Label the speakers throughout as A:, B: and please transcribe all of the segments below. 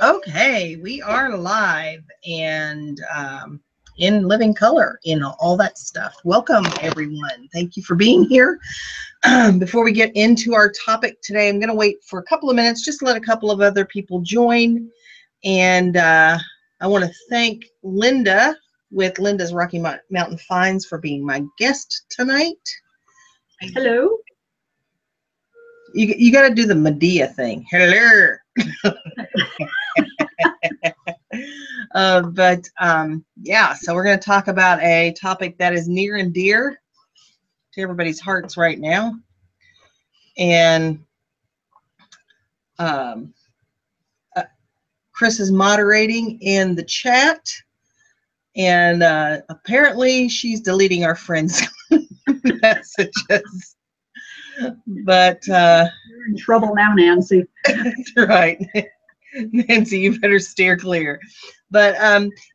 A: Okay, we are live and in living color, all that stuff. Welcome, everyone. Thank you for being here. Before we get into our topic today, I'm going to wait for a couple of minutes, just to let a couple of other people join. And I want to thank Linda with Linda's Rocky Mountain Finds for being my guest tonight.
B: Hello.
A: You got to do the Medea thing. Hello. Yeah, so we're going to talk about a topic that is near and dear to everybody's hearts right now. And Chris is moderating in the chat. And apparently she's deleting our friends' messages. But
B: you're in trouble now, Nancy.
A: That's right. Nancy, you better steer clear. But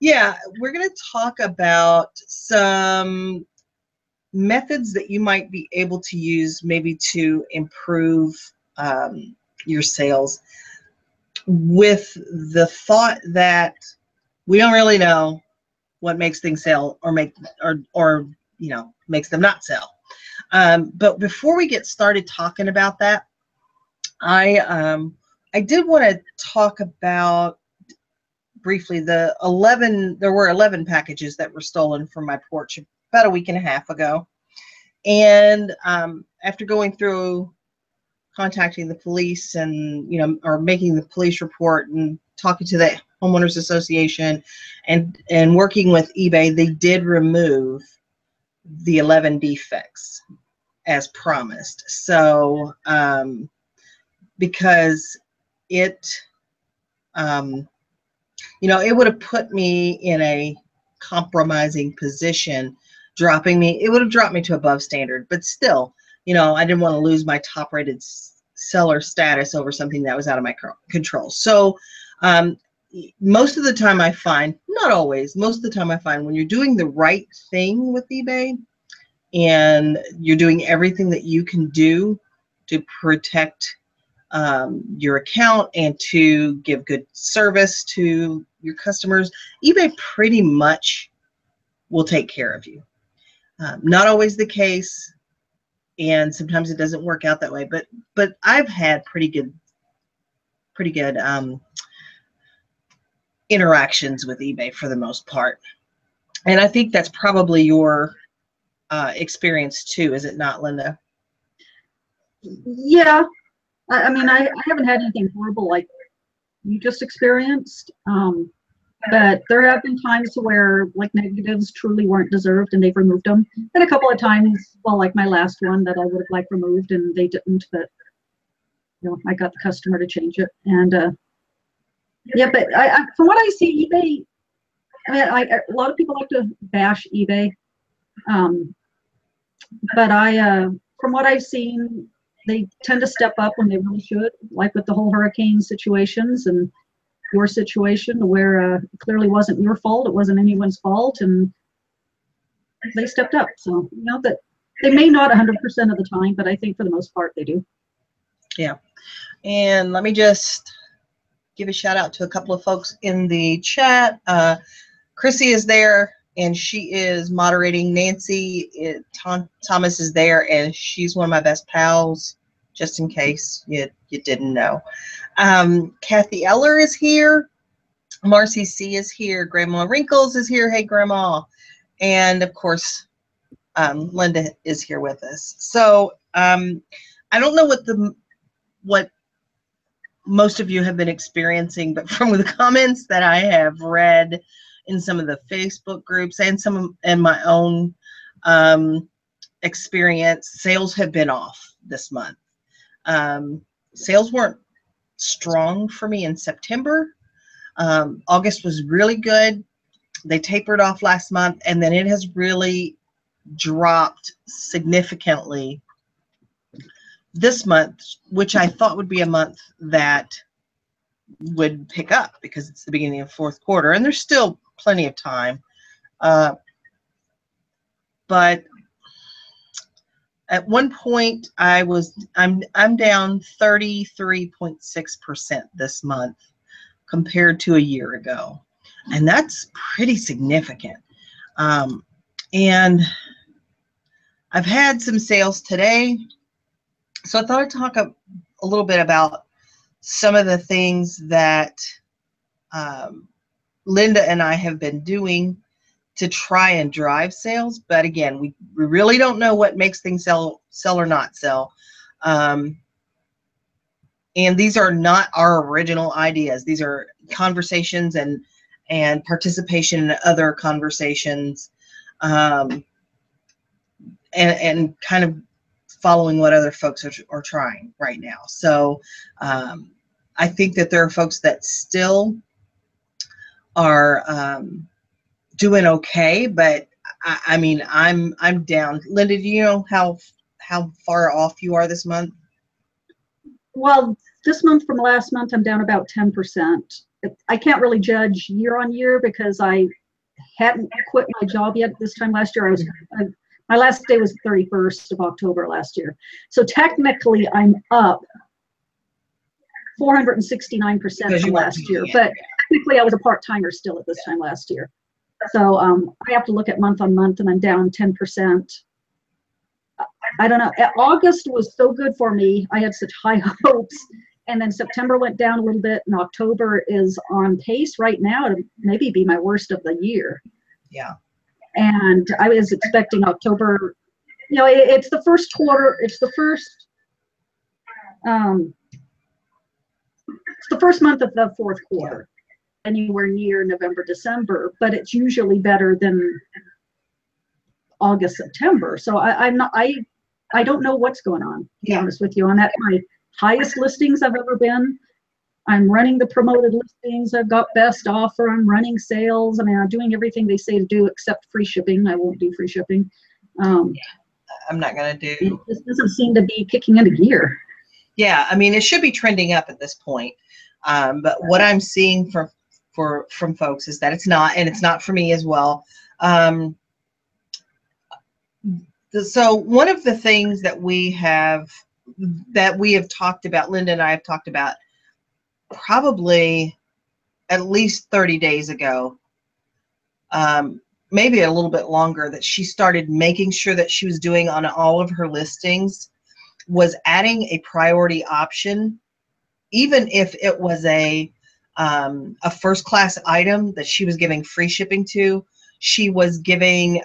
A: yeah, we're going to talk about some methods that you might be able to use maybe to improve your sales, with the thought that we don't really know what makes things sell or makes them not sell. But before we get started talking about that, I did want to talk about briefly there were 11 packages that were stolen from my porch about a week and a half ago. And after going through contacting the police and, or making the police report and talking to the homeowners association and working with eBay, they did remove the 11 defects as promised. So, because it, it would have put me in a compromising position, it would have dropped me to above standard, but still, I didn't want to lose my top rated seller status over something that was out of my control. So, most of the time I find, not always, most of the time I find when you're doing the right thing with eBay and you're doing everything that you can do to protect your account and to give good service to your customers, eBay pretty much will take care of you. Not always the case, and sometimes it doesn't work out that way, but I've had pretty good interactions with eBay for the most part. And I think that's probably your experience too, is it not, Linda?
B: Yeah. I mean, I haven't had anything horrible like you just experienced. But there have been times where like negatives truly weren't deserved and they've removed them. And a couple of times, well, like my last one that I would have liked removed and they didn't, but I got the customer to change it. And yeah, but I from what I see, eBay, I mean, a lot of people like to bash eBay. But from what I've seen, they tend to step up when they really should, like with the whole hurricane situations and your situation where it clearly wasn't your fault, it wasn't anyone's fault, and they stepped up. So, that they may not 100% of the time, but I think for the most part they do.
A: Yeah. And let me just give a shout out to a couple of folks in the chat. Chrissy is there and she is moderating. Nancy Thomas is there and she's one of my best pals, just in case you didn't know. Kathy Eller is here. Marcy C is here. Grandma Wrinkles is here. Hey, Grandma. And of course, Linda is here with us. So I don't know what most of you have been experiencing, but from the comments that I have read in some of the Facebook groups and in my own experience, sales have been off this month. Sales weren't strong for me in September. August was really good. They tapered off last month, and then it has really dropped significantly this month, which I thought would be a month that would pick up because it's the beginning of fourth quarter, and there's still plenty of time. But at one point, I'm down 33.6% this month compared to a year ago. And that's pretty significant. And I've had some sales today. So I thought I'd talk a little bit about some of the things that Linda and I have been doing to try and drive sales. But again, we really don't know what makes things sell or not sell. And these are not our original ideas. These are conversations and participation in other conversations, and kind of following what other folks are trying right now. So I think that there are folks that still are doing okay, but I mean, I'm down. Linda, do you know how far off you are this month?
B: Well, this month from last month, I'm down about 10%. I can't really judge year on year because I hadn't quit my job yet this time last year. My last day was the 31st of October last year. So technically I'm up 469% from last year, but technically I was a part-timer still at this time last year. So I have to look at month on month, and I'm down 10%. I don't know. August was so good for me. I had such high hopes. And then September went down a little bit, and October is on pace right now to maybe be my worst of the year.
A: Yeah. And
B: I was expecting October, you know, it's the first quarter, it's the first month of the fourth quarter, anywhere near November, December, but it's usually better than August, September. So I don't know what's going on, to be honest with you. I'm at my highest listings I've ever been. I'm running the promoted listings. I've got best offer. I'm running sales. I mean, I'm doing everything they say to do except free shipping. I won't do free shipping.
A: I'm not going to do.
B: This doesn't seem to be kicking into gear.
A: Yeah, I mean, it should be trending up at this point. But what I'm seeing from folks is that it's not, and it's not for me as well. So one of the things that we have talked about, Linda and I have talked about probably at least 30 days ago, maybe a little bit longer, that she started making sure that she was doing on all of her listings was adding a priority option, even if it was a first class item that she was giving free shipping to. She was giving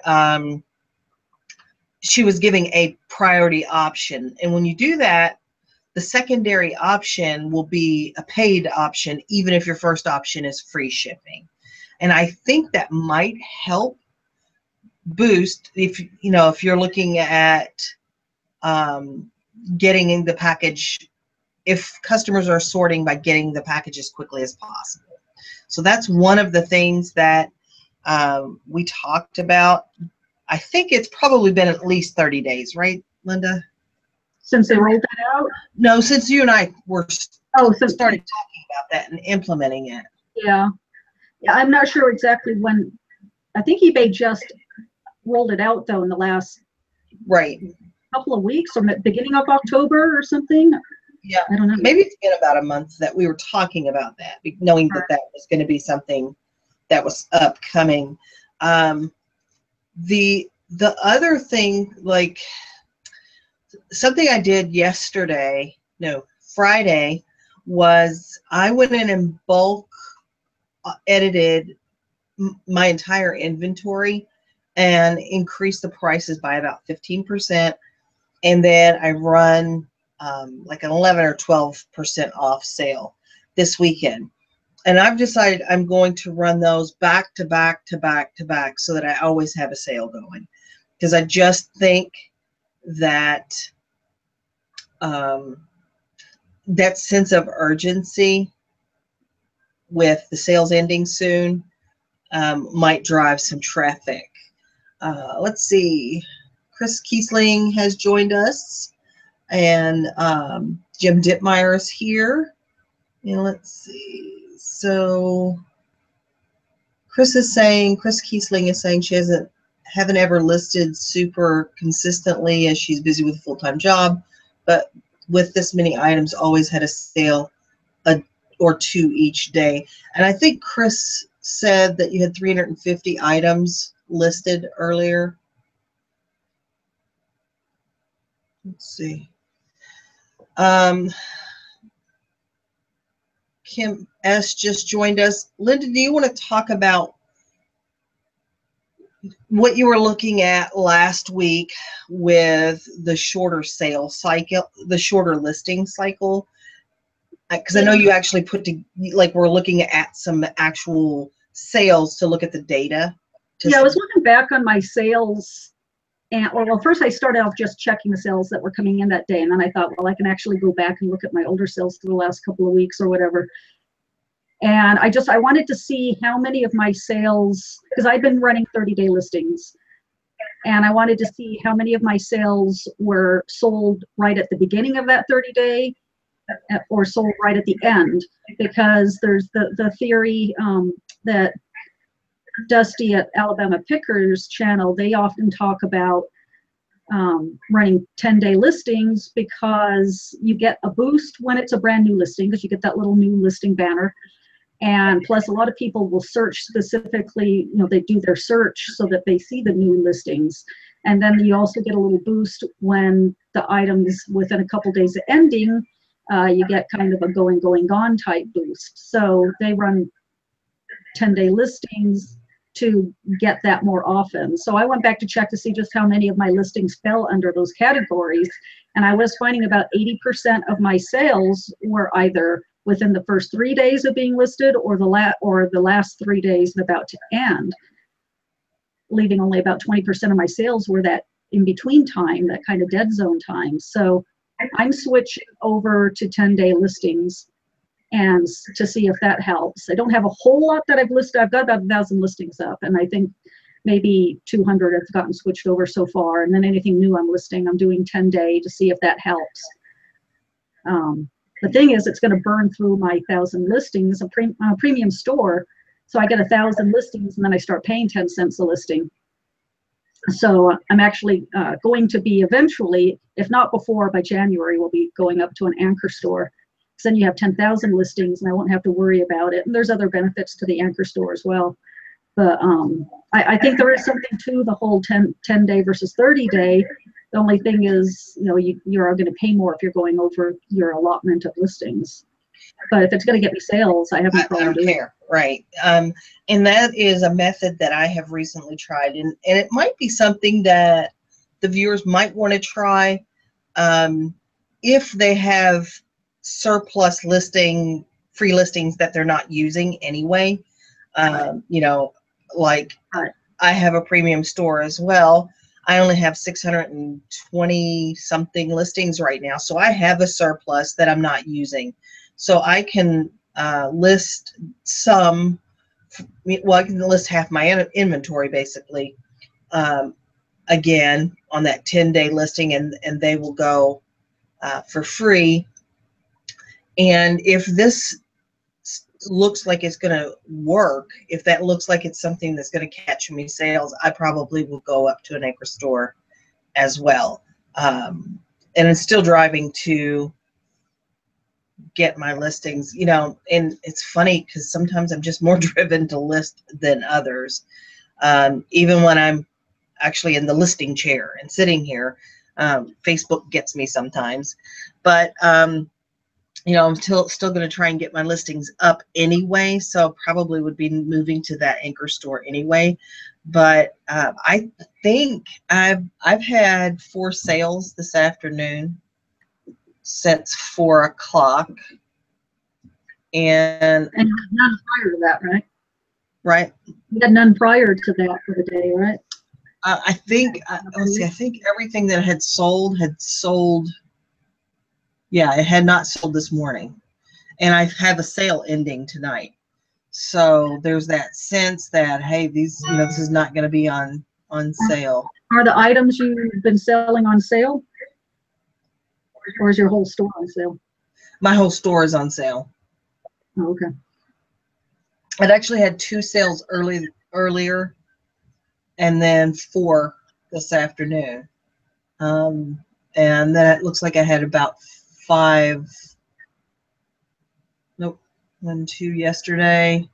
A: a priority option. And when you do that, the secondary option will be a paid option, even if your first option is free shipping. And I think that might help boost, if you're looking at getting in the package, if customers are sorting by getting the package as quickly as possible. So that's one of the things that we talked about. I think it's probably been at least 30 days, right, Linda?
B: Since they rolled that out?
A: No, since you and I were started talking about that and implementing it.
B: Yeah, I'm not sure exactly when. I think eBay just rolled it out, though, in the last couple of weeks, or beginning of October or something.
A: Yeah,
B: I don't know.
A: Maybe it's been about a month that we were talking about that, knowing that that was going to be something that was upcoming. The other thing, like something I did Friday, was I went in and bulk edited my entire inventory and increased the prices by about 15%. And then I run like an 11 or 12% off sale this weekend. And I've decided I'm going to run those back to back to back to back so that I always have a sale going. Because I just think that that sense of urgency with the sales ending soon might drive some traffic. Let's see. Chris Kiesling has joined us, and Jim Dittmeyer is here. And let's see. So Chris Kiesling is saying she haven't ever listed super consistently as she's busy with a full-time job, but with this many items, always had a sale or 2 each day. And I think Chris said that you had 350 items listed earlier. Let's see. Kim S. just joined us. Linda, do you want to talk about what you were looking at last week with the shorter sale cycle, the shorter listing cycle? Because I know you actually we're looking at some actual sales to look at the data.
B: Yeah, I was looking back on my sales. And well, first I started off just checking the sales that were coming in that day. And then I thought, well, I can actually go back and look at my older sales for the last couple of weeks or whatever. And I wanted to see how many of my sales, because I've been running 30-day listings. And I wanted to see how many of my sales were sold right at the beginning of that 30-day or sold right at the end. Because there's the theory that Dusty at Alabama Pickers channel, they often talk about running 10-day listings because you get a boost when it's a brand new listing, because you get that little new listing banner. And plus a lot of people will search specifically, they do their search so that they see the new listings. And then you also get a little boost when the items within a couple days of ending, you get kind of a going, gone type boost. So they run 10-day listings to get that more often. So I went back to check to see just how many of my listings fell under those categories. And I was finding about 80% of my sales were either within the first 3 days of being listed or the last 3 days and about to end, leaving only about 20% of my sales were that in between time, that kind of dead zone time. So I'm switching over to 10-day listings and to see if that helps. I don't have a whole lot that I've listed. I've got about 1,000 listings up, and I think maybe 200 have gotten switched over so far. And then anything new I'm listing, I'm doing 10-day to see if that helps. The thing is, it's going to burn through my 1,000 listings, a premium store. So I get 1,000 listings, and then I start paying 10 cents a listing. So I'm actually going to be eventually, if not before, by January, we'll be going up to an anchor store. Then you have 10,000 listings and I won't have to worry about it. And there's other benefits to the anchor store as well. But I think there is something to the whole 10-day versus 30-day. The only thing is, you're going to pay more if you're going over your allotment of listings. But if it's going to get me sales, I have no problem doing it.
A: Right. And that is a method that I have recently tried. And it might be something that the viewers might want to try if they have surplus free listings that they're not using anyway. Like I have a premium store as well. I only have 620 something listings right now. So I have a surplus that I'm not using. So I can list some, I can list half my inventory basically, again, on that 10-day listing, and they will go for free. And if this looks like it's going to work, if that looks like it's something that's going to catch me sales, I probably will go up to an anchor store as well. And I'm still driving to get my listings, and it's funny because sometimes I'm just more driven to list than others. Even when I'm actually in the listing chair and sitting here, Facebook gets me sometimes, but I'm still going to try and get my listings up anyway. So probably would be moving to that anchor store anyway. But I think I've had 4 sales this afternoon since 4 o'clock. And
B: you had none prior to that, right?
A: Right.
B: You had none prior to that for the day, right?
A: I think, let's see, I think everything that had sold. Yeah, it had not sold this morning. And I have a sale ending tonight. So there's that sense that, hey, this is not going to be on sale.
B: Are the items you've been selling on sale? Or is your whole store on sale?
A: My whole store is on sale.
B: Oh, okay.
A: It actually had 2 sales earlier, and then 4 this afternoon. And then it looks like I had about 5. Nope. 1, 2 yesterday,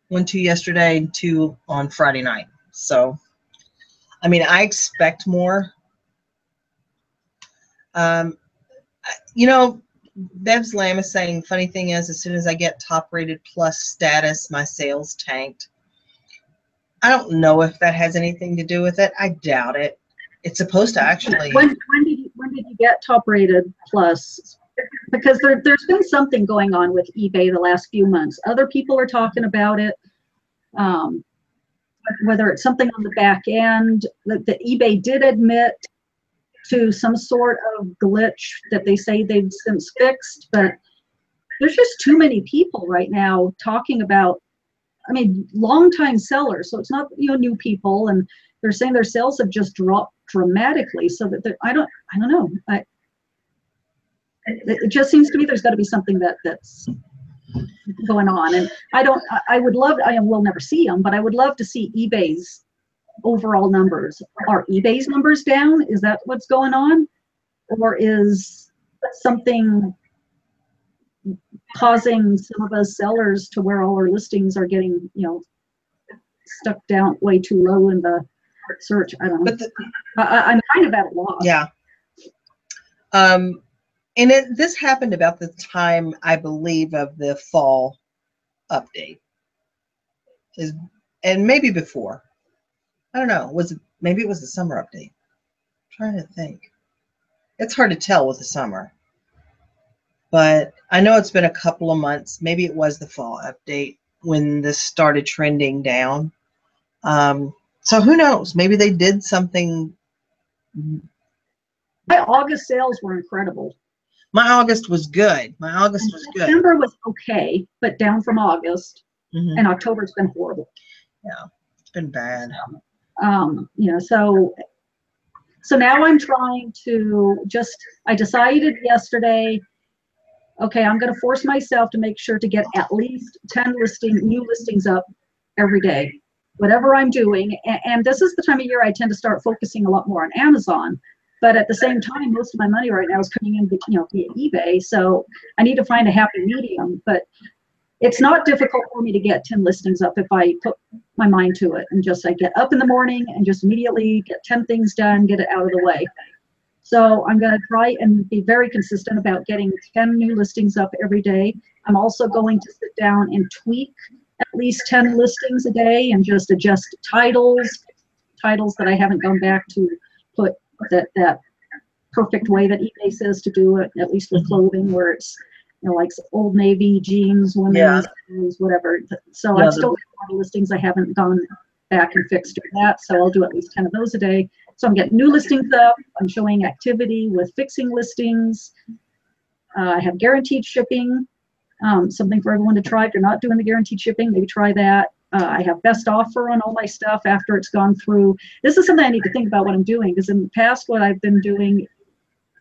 A: 1, 2 yesterday, and 2 on Friday night. So, I mean, I expect more. Um, you know, Bev's Lamb is saying, funny thing is, as soon as I get top rated plus status, my sales tanked. I don't know if that has anything to do with it. I doubt it. It's supposed to actually.
B: When did you get top rated plus? Because there's been something going on with eBay the last few months. Other people are talking about it. Whether it's something on the back end that eBay did admit to some sort of glitch that they say they've since fixed, but there's just too many people right now talking about, I mean, longtime sellers. So it's not, new people, and they're saying their sales have just dropped dramatically. So that I don't know. It just seems to me there's got to be something that's going on, and I would love, I will never see them, but I would love to see eBay's overall numbers. Are eBay's numbers down? Is that what's going on? Or is something causing some of us sellers to where all our listings are getting, stuck down way too low in the search? I don't know. But I'm kind of at a loss.
A: Yeah. And this happened about the time, I believe, of the fall update. And maybe before. I don't know. Maybe it was the summer update? I'm trying to think. It's hard to tell with the summer. But I know it's been a couple of months. Maybe it was the fall update when this started trending down. So who knows? Maybe they did something.
B: My August sales were incredible.
A: My August was good.
B: September was okay, but down from August. Mm-hmm. And October's been horrible.
A: Yeah, it's been bad.
B: So now I'm trying to I decided yesterday, okay, I'm going to force myself to make sure to get at least 10 new listings up every day, whatever I'm doing. And this is the time of year I tend to start focusing a lot more on Amazon. But at the same time, most of my money right now is coming in, via eBay. So I need to find a happy medium. But it's not difficult for me to get 10 listings up if I put my mind to it and I get up in the morning and just immediately get 10 things done, get it out of the way. So I'm going to try and be very consistent about getting 10 new listings up every day. I'm also going to sit down and tweak at least 10 listings a day and just adjust titles that I haven't gone back to put that perfect way that eBay says to do it, at least with clothing, where it's like Old Navy, jeans, women's, whatever. So I still have a lot of listings I haven't gone back and fixed that. So I'll do at least 10 of those a day. So I'm getting new listings up. I'm showing activity with fixing listings. I have guaranteed shipping, something for everyone to try. If you're not doing the guaranteed shipping, maybe try that. I have best offer on all my stuff after it's gone through. This is something I need to think about what I'm doing, because in the past, what I've been doing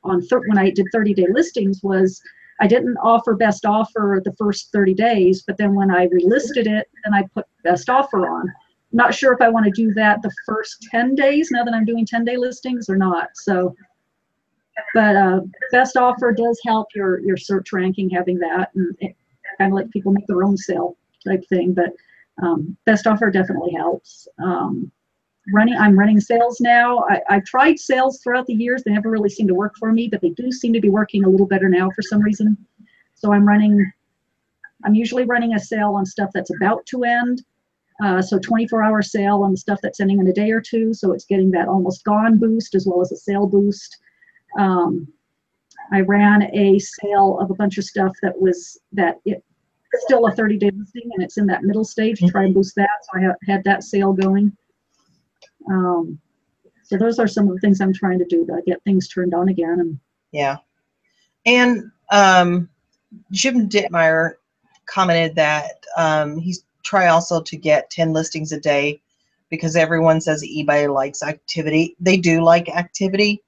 B: when I did 30-day listings was I didn't offer best offer the first 30 days, but then when I relisted it, then I put best offer on. I'm not sure if I want to do that the first 10 days now that I'm doing 10-day listings or not. So, but best offer does help your search ranking, having that, and it kind of let people make their own sale type thing. But best offer definitely helps. I'm running sales now. I've tried sales throughout the years. They never really seem to work for me, but they do seem to be working a little better now for some reason. So I'm usually running a sale on stuff that's about to end. So 24-hour sale on the stuff that's ending in a day or two. So it's getting that almost gone boost as well as a sale boost. I ran a sale of a bunch of stuff it's still a 30-day listing, and it's in that middle stage to try and boost that. So I had that sale going. So those are some of the things I'm trying to do to get things turned on again.
A: Yeah. And Jim Dittmeyer commented that he's try also to get 10 listings a day, because everyone says eBay likes activity. They do like activity.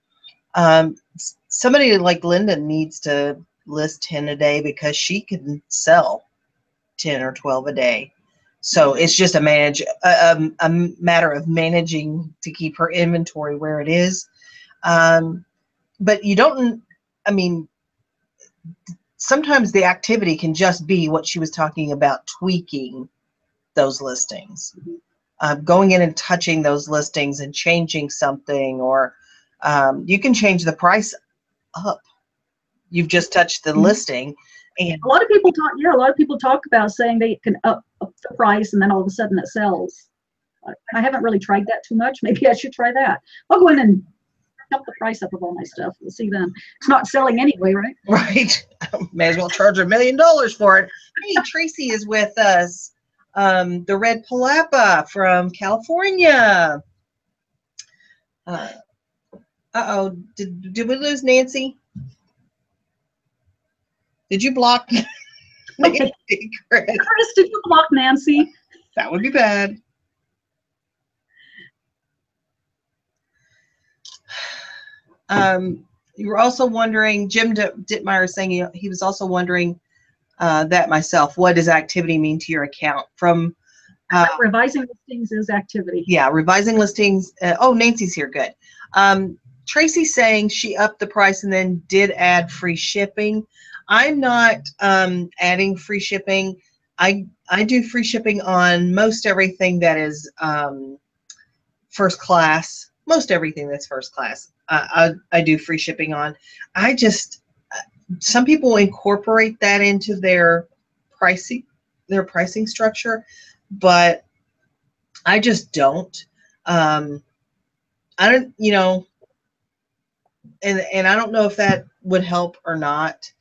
A: Somebody like Linda needs to list 10 a day because she can sell 10 or 12 a day. So it's just a matter of managing to keep her inventory where it is. But you don't, sometimes the activity can just be what she was talking about, tweaking those listings, going in and touching those listings and changing something, or you can change the price up. You've just touched the listing. And
B: a lot of people talk, a lot of people talk about saying they can up the price and then all of a sudden it sells. I haven't really tried that too much. Maybe I should try that. I'll go in and up the price up of all my stuff. We'll see then. It's not selling anyway, right?
A: Right. May as well charge $1 million for it. Hey, Tracy is with us. The Red Palapa from California. Uh-oh. Did we lose Nancy? Did you block Nancy, Chris?
B: Chris, did you block Nancy?
A: That would be bad. You were also wondering, Jim Dittmeyer is saying he was also wondering that myself. What does activity mean to your account? From
B: revising listings is activity.
A: Yeah, revising listings. Oh, Nancy's here. Good. Tracy's saying she upped the price and then did add free shipping. I'm not adding free shipping. I do free shipping on most everything that is first class. Most everything that's first class. I do free shipping on. I just, some people incorporate that into their pricing structure, but I just don't. I don't, you know, and I don't know if that would help or not,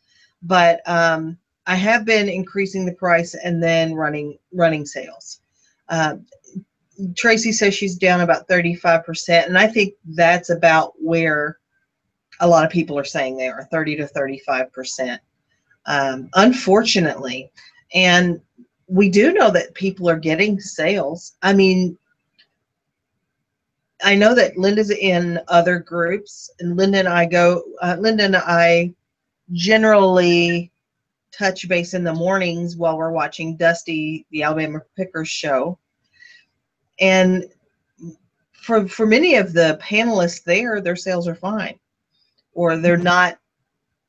A: but I have been increasing the price and then running sales. Tracy says she's down about 35%, and I think that's about where a lot of people are saying they are, 30 to 35%, unfortunately. And we do know that people are getting sales. I mean, I know that Linda's in other groups, and Linda and I generally touch base in the mornings while we're watching Dusty, the Alabama Pickers show. And for many of the panelists there, their sales are fine, or they're not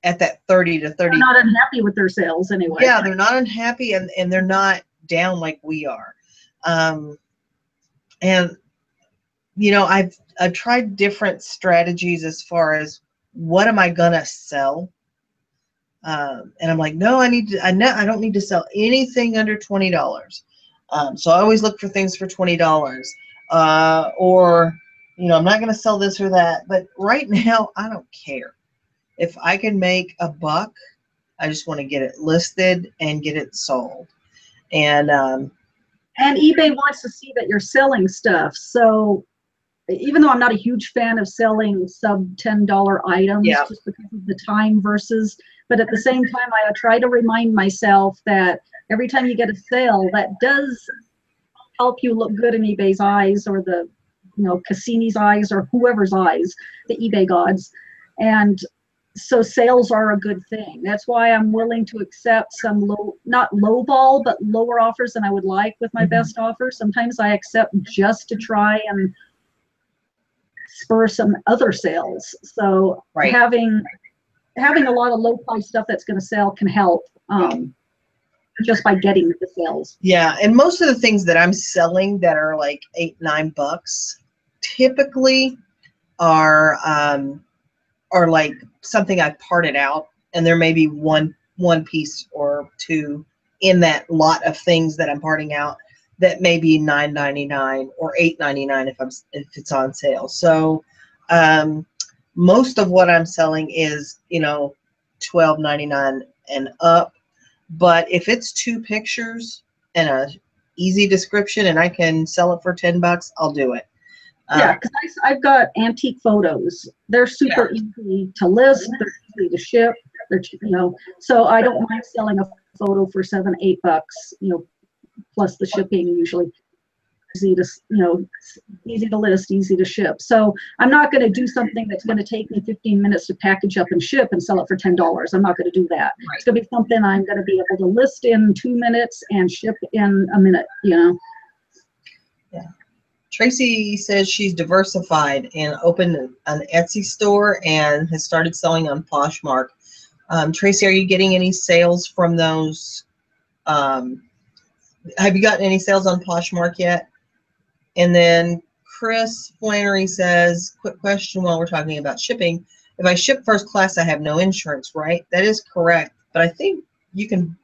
A: at that 30 to 30.
B: They're not unhappy with their sales anyway.
A: Yeah, they're not unhappy, and they're not down like we are. And you know, I've tried different strategies as far as what am I gonna sell. And I'm like, no, I don't need to sell anything under $20. So I always look for things for $20, or, you know, I'm not going to sell this or that. But right now, I don't care. If I can make a buck, I just want to get it listed and get it sold. And
B: eBay wants to see that you're selling stuff. So even though I'm not a huge fan of selling sub $10 items, just because of the time versus, but at the same time, I try to remind myself that every time you get a sale, that does help you look good in eBay's eyes, or the, you know, Cassini's eyes, or whoever's eyes, the eBay gods. And so sales are a good thing. That's why I'm willing to accept some not low ball, but lower offers than I would like with my best offer. Sometimes I accept just to try and spur some other sales. So having a lot of low price stuff that's going to sell can help, just by getting the sales.
A: Yeah, and most of the things that I'm selling that are like $8-9 typically are like something I parted out, and there may be one piece or two in that lot of things that I'm parting out that may be $9.99 or $8.99 if it's on sale. So most of what I'm selling is, you know, $12.99 and up. But if it's 2 pictures and a easy description and I can sell it for $10, I'll do it.
B: Yeah, because I've got antique photos. They're super easy to list. They're easy to ship. They're, you know, so I don't mind selling a photo for $7-8, you know, plus the shipping usually. Easy to, you know, easy to list, easy to ship. So I'm not going to do something that's going to take me 15 minutes to package up and ship and sell it for $10. I'm not going to do that. Right. It's going to be something I'm going to be able to list in 2 minutes and ship in a minute, you know.
A: Yeah. Tracy says she's diversified and opened an Etsy store and has started selling on Poshmark. Tracy, are you getting any sales from those? Have you gotten any sales on Poshmark yet? And then Chris Flannery says, quick question while we're talking about shipping. If I ship first class, I have no insurance, right? That is correct. But I think you can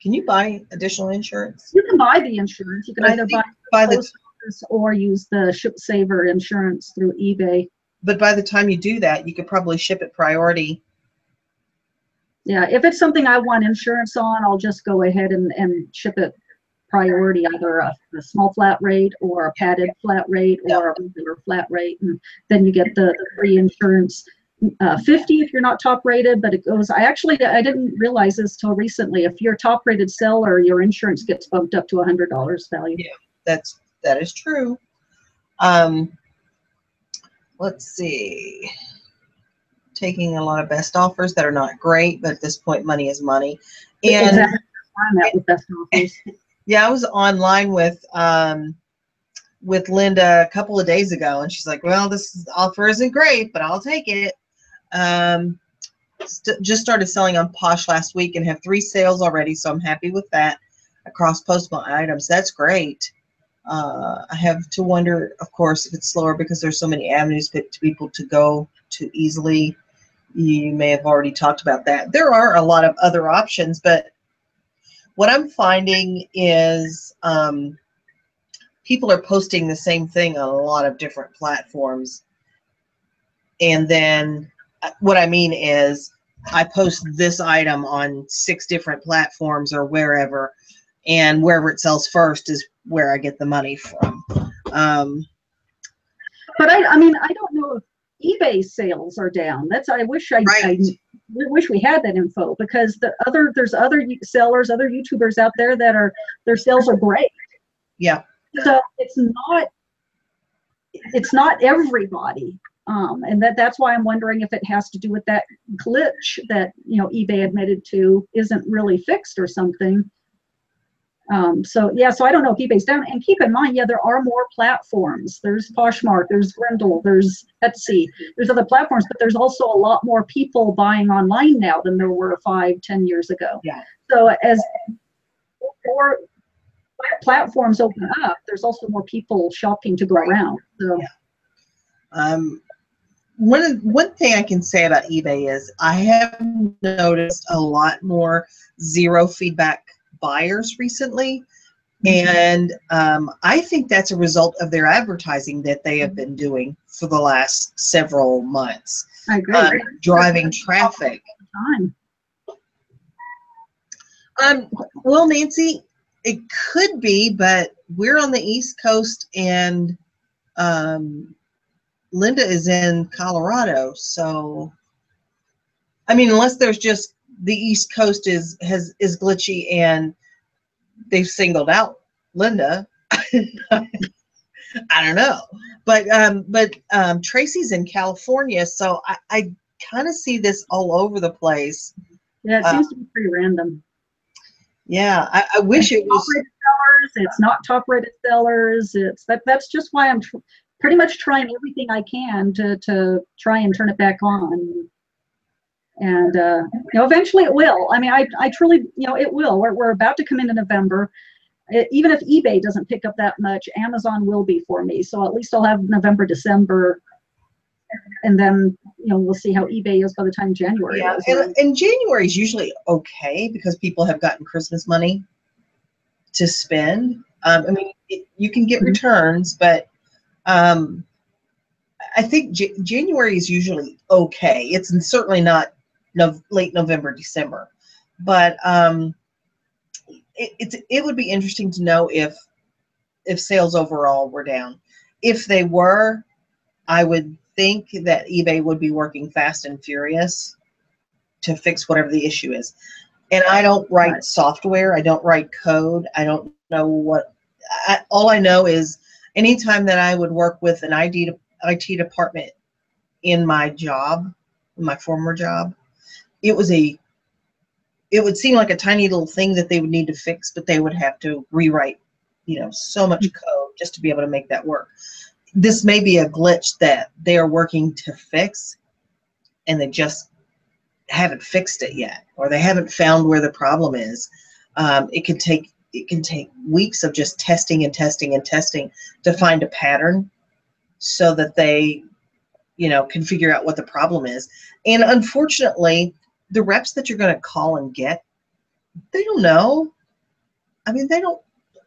A: you buy additional insurance?
B: You can buy the insurance. You can either buy the post office or use the Ship Saver insurance through eBay.
A: But by the time you do that, you could probably ship it priority.
B: Yeah, if it's something I want insurance on, I'll just go ahead and ship it priority, either a small flat rate or a padded flat rate or a regular flat rate, and then you get the free insurance. 50 if you're not top rated, but it goes, I didn't realize this till recently. If you're a top rated seller, your insurance gets bumped up to $100 value.
A: Yeah, that is true. Let's see. Taking a lot of best offers that are not great, but at this point, money is money. And
B: exactly. I'm at with best offers.
A: Yeah, I was online with Linda a couple of days ago, and she's like, "Well, this offer isn't great, but I'll take it." Just started selling on Posh last week and have 3 sales already, so I'm happy with that across postable items. That's great. I have to wonder, of course, if it's slower because there's so many avenues for people to go to easily. You may have already talked about that. There are a lot of other options, but what I'm finding is people are posting the same thing on a lot of different platforms. And then what I mean is I post this item on 6 different platforms or wherever, and wherever it sells first is where I get the money from.
B: But I mean, I don't know if eBay sales are down. I wish I wish we had that info, because there's other sellers, other YouTubers out there that their sales are great.
A: Yeah.
B: So it's not everybody. And that's why I'm wondering if it has to do with that glitch that, eBay admitted to isn't really fixed or something. So I don't know if eBay's down. And keep in mind, there are more platforms. There's Poshmark, there's Grindle, there's Etsy, there's other platforms, but there's also a lot more people buying online now than there were 5-10 years ago.
A: Yeah.
B: So as more platforms open up, there's also more people shopping to go around. So.
A: Yeah. One thing I can say about eBay is I have noticed a lot more zero feedback buyers recently, and I think that's a result of their advertising that they have been doing for the last several months.
B: I agree.
A: Driving traffic. Well, Nancy, it could be, but we're on the East Coast, and Linda is in Colorado, so I mean, unless there's just the East Coast is glitchy and they've singled out Linda. I don't know, but Tracy's in California, so I kind of see this all over the place.
B: Yeah, it seems to be pretty random.
A: Yeah, I wish it was.
B: Sellers, it's not top rated sellers. That's just why I'm pretty much trying everything I can to try and turn it back on. And eventually it will. I mean, I truly, it will. We're about to come into November. Even if eBay doesn't pick up that much, Amazon will be for me. So at least I'll have November, December, and then we'll see how eBay is by the time January is.
A: And January is usually okay because people have gotten Christmas money to spend. I mean, you can get returns, but I think January is usually okay. It's certainly not late November, December, but it would be interesting to know if sales overall were down. If they were, I would think that eBay would be working fast and furious to fix whatever the issue is. And I don't write software. I don't write code. I don't know what. All I know is anytime that I would work with an IT department in my job, in my former job, it would seem like a tiny little thing that they would need to fix, but they would have to rewrite, so much code just to be able to make that work. This may be a glitch that they are working to fix, and they just haven't fixed it yet, or they haven't found where the problem is. It can take weeks of just testing and testing and testing to find a pattern so that they, can figure out what the problem is. And unfortunately, the reps that you're going to call and get, they don't know. I mean,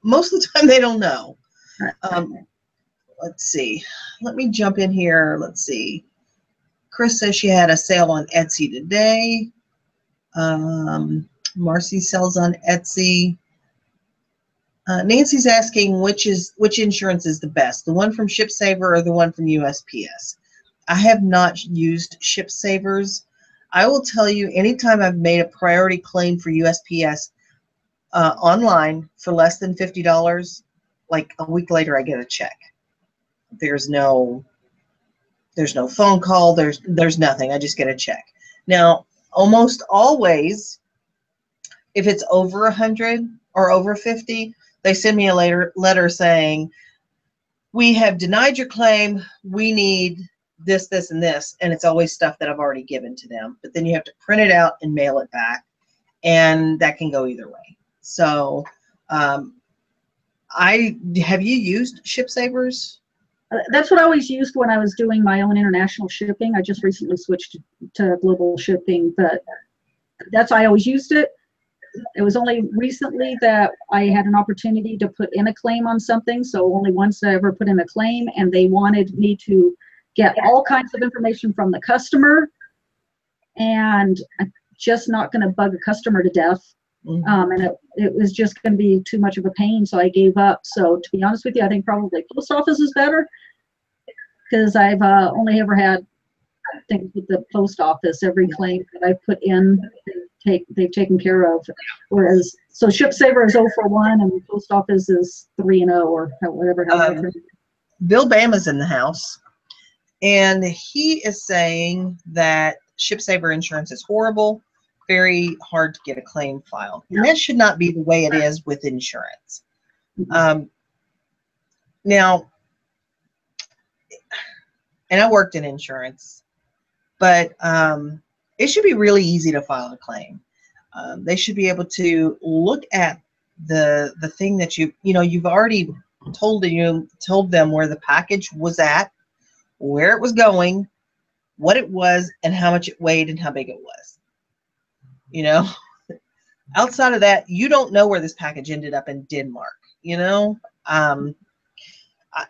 A: most of the time they don't know. Let's see. Let me jump in here. Let's see. Chris says she had a sale on Etsy today. Marcy sells on Etsy. Nancy's asking which insurance is the best, the one from ShipSaver or the one from USPS. I have not used ShipSavers. I will tell you, anytime I've made a priority claim for USPS online for less than $50, like a week later I get a check. There's no phone call, there's nothing. I just get a check. Now, almost always, if it's over 100 or over 50, they send me a letter saying, we have denied your claim, we need this, this, and this, and it's always stuff that I've already given to them. But then you have to print it out and mail it back, and that can go either way. So, have you used ShipSavers?
B: That's what I always used when I was doing my own international shipping. I just recently switched to global shipping, but I always used it. It was only recently that I had an opportunity to put in a claim on something. So only once I ever put in a claim, and they wanted me to get all kinds of information from the customer, and I'm just not going to bug a customer to death. And it was just going to be too much of a pain, so I gave up. So to be honest with you, I think probably post office is better, because I've only ever had things with the post office. Every claim that I put in, they've taken care of. Whereas, so ShipSaver is 0 for 1, and post office is 3 and 0, or whatever.
A: Bill Bama's in the house, and he is saying that ShipSaver insurance is horrible, very hard to get a claim filed. And that should not be the way it is with insurance. Now, and I worked in insurance, but it should be really easy to file a claim. They should be able to look at the thing that you've already told them where the package was at, where it was going, what it was, and how much it weighed and how big it was. Outside of that, you don't know where this package ended up in Denmark.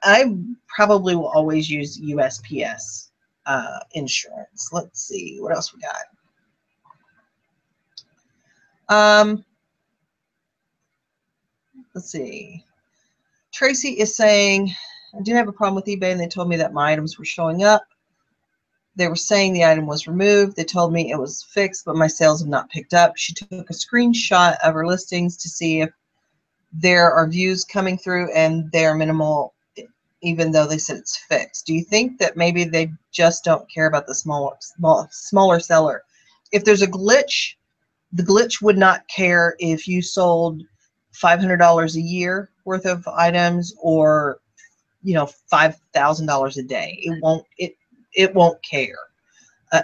A: I probably will always use USPS insurance. Let's see what else we got. Let's see. Tracy is saying, I did have a problem with eBay, and they told me that my items were showing up. They were saying the item was removed. They told me it was fixed, but my sales have not picked up. She took a screenshot of her listings to see if there are views coming through, and they are minimal, even though they said it's fixed. Do you think that maybe they just don't care about the smaller seller? If there's a glitch, the glitch would not care if you sold $500 a year worth of items, or $5,000 a day. It won't care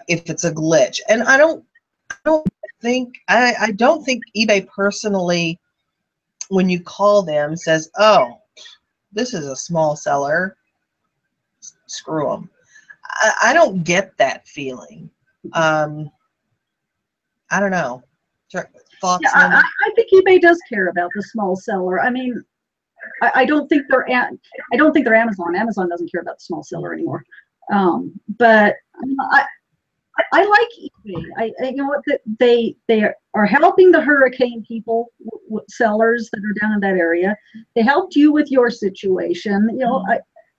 A: if it's a glitch. And I don't think eBay personally, when you call them, says, oh, this is a small seller, screw them. I don't get that feeling. I don't know. Thoughts?
B: Yeah, I think eBay does care about the small seller. I mean, I don't think they're Amazon. Amazon doesn't care about the small seller anymore. But I like eBay. You know what, they are helping the hurricane people, sellers that are down in that area. They helped you with your situation.